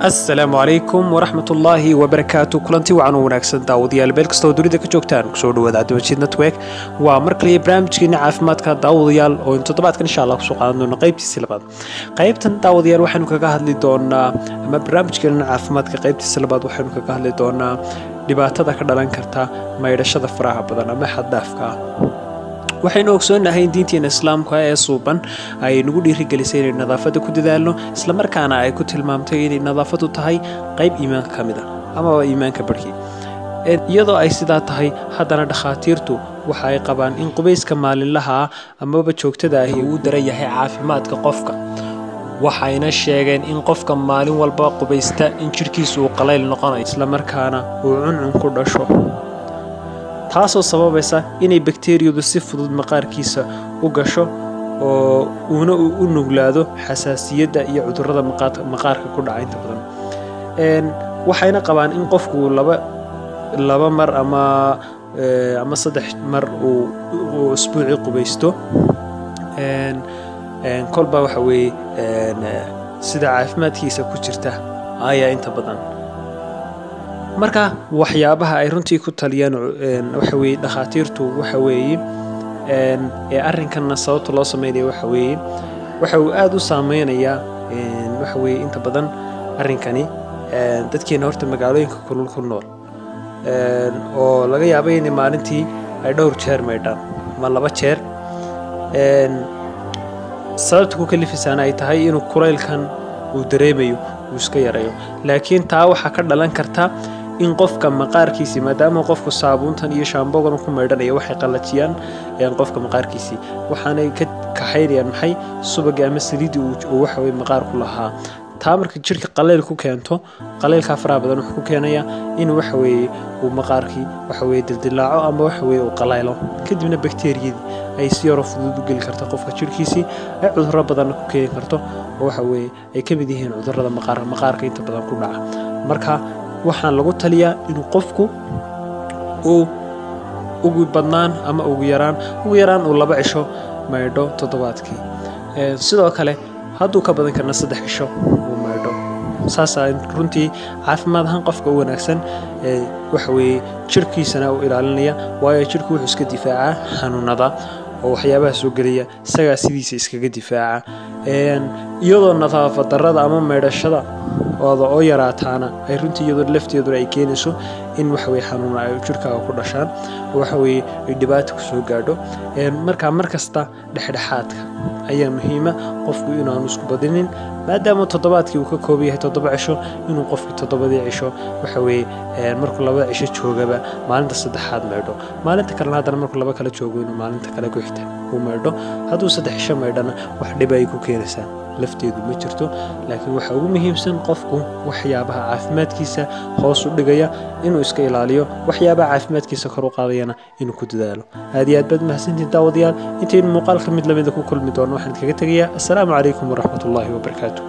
السلام عليكم ورحمة الله وبركاته كلنتي وعن وناكسن داوديال بeel kasta oo dunida ka joogtaan ku soo dhawaada Advocate Network waa markale barnaamijkeena caafimaadka daawadayaal oo toddobaadkan insha Allah ku soo qaadan doona qaybtiisa labaad qaybtan daawadayaal waxaanu kaga hadli doonaa ama barnaamijkeena caafimaadka qaybtiisa labaad waxaanu kaga hadli doonaa dhibaatada ka dhalan karta maydhashada faraha badan ama xad dhaafka waxaynu ogsoonahay diinteena islaamka ee suuban ay nagu dhiirigelisay in nadaafada ku dadaalno isla markaana ay ku tilmaamtay in nadaafadu tahay qayb iimaanka kamid ah ama iimaanka barkii iyadoo ay sidaa tahay haddana dhakhaatiirtu waxa ay qabaan in qubayska maalinlaha ama joogtada ah uu daran yahay caafimaadka qofka waxayna sheegeen in qofka maalin walba qubaysta in jirkiisu uu qalayl noqonayo isla markaana uu cuncun ku dhasho taasoo sababaysa inay bakteeriyadu si fudud maqaarkiisa u gasho oo uuna u nuglaado xasaasiyadda iyo cudurrada maqaarka ku dhaca inta badan waxayna qabaan in qofku laba mar ama saddex mar uu isbuuci qubaysto kolba waxa weeye sida caafimaadkiisa ku jirta ayaa inta badan marka waxyaabaha ay runtii ku taliyaan waxa weeye dhakhaatiirtu waxa weeye arrinkan sababta loo sameeyo waxa uu aad u saameynayaa waxa weeye inta badan arrinkani dadkeena horta magaalooyinka kulul ku nool oo laga yaabo in maalintii ay dhowr jeer maydhaan ama laba jeer sababta ku kalifisana ay tahay inuu kulaylkan uu dareemayo uu iska yarayo laakiin taa waxa ka dhalan karta in qofka maqaarkiisa maadaama qofku saabuuntan iyo shaambogan ku maydhanayo waxay qalajiyaan qofka maqaarkiisa waxaanay ka kaxaynayaan maxay subaga ama saliidii uu waxa weeye maqaarku lahaa taa marka jirka qaleyl ku keento qaleylka faraha badan wuxuu ku keenayaa in waxa weeye uu maqaarkii waxa weeye dildilaaco ama waxa weeye uu qaleylo kadibna bakteeriyadii ay si yar fudud u gali karto qofka jirkiisii ay cudurro badan ku keeni karto oo waxa weeye ay ka mid yihiin cudurrada maqaarka inta badan ku dhaca marka waxaan lagu taliyaa inuu qofku uu ugu badnaan ama ugu yaraan uu 2 cisho maydho toddobaadkii sidoo kale hadduu ka badan karna 3 cisho uu maydho saasa runtii caafimaad ahaan qofka u wanaagsan waxa weeye jirkiisana uu ilaalinaya waayo jirku wuxuu iska difaacaa xanuunada oo waxyaabaha soo gelaya isaga sidiisa iskaga difaaca iyadoo nadaafad darrada ama maydhashada oo yaraataana ay runtii iyadoo lafteedu ay keenayso in waxa weeye xanuun ay jirkaaga ku dhashaan waxa weeye ay dhibaato ku soo gaadho markasta dhexdhexaadka ayaa muhiima qofku inaanu isku badinin maadaama toddobaadkii uu ka kooban yahay 7 cisho inuu qofku 7 cisho waxa weeye markuu 2 cisho joogaba maalinta saddexaad maydho maalinta kale haddana markuu 2 kale joogo inuu maalinta kale ku xigta uu maydho hadduu 3 cisho maydhana wax dhib ay ku keenaysaa lafteedu ma jirto laakiin waxa ugu muhiimsan qofku waxyaabaha caafimaadkiisa hoos u dhigaya inuu iska ilaaliyo waxyaabaha caafimaadkiisa kor u qaadayana inuu ku dadaalo aad iyo aad baad mahadsantihiin daawadayaal intayn muuqaalka mid lamida ku kulmi doono waxaan kaga tagayaa assalaamu calaykum waraxmatullaahi wabarakaatuh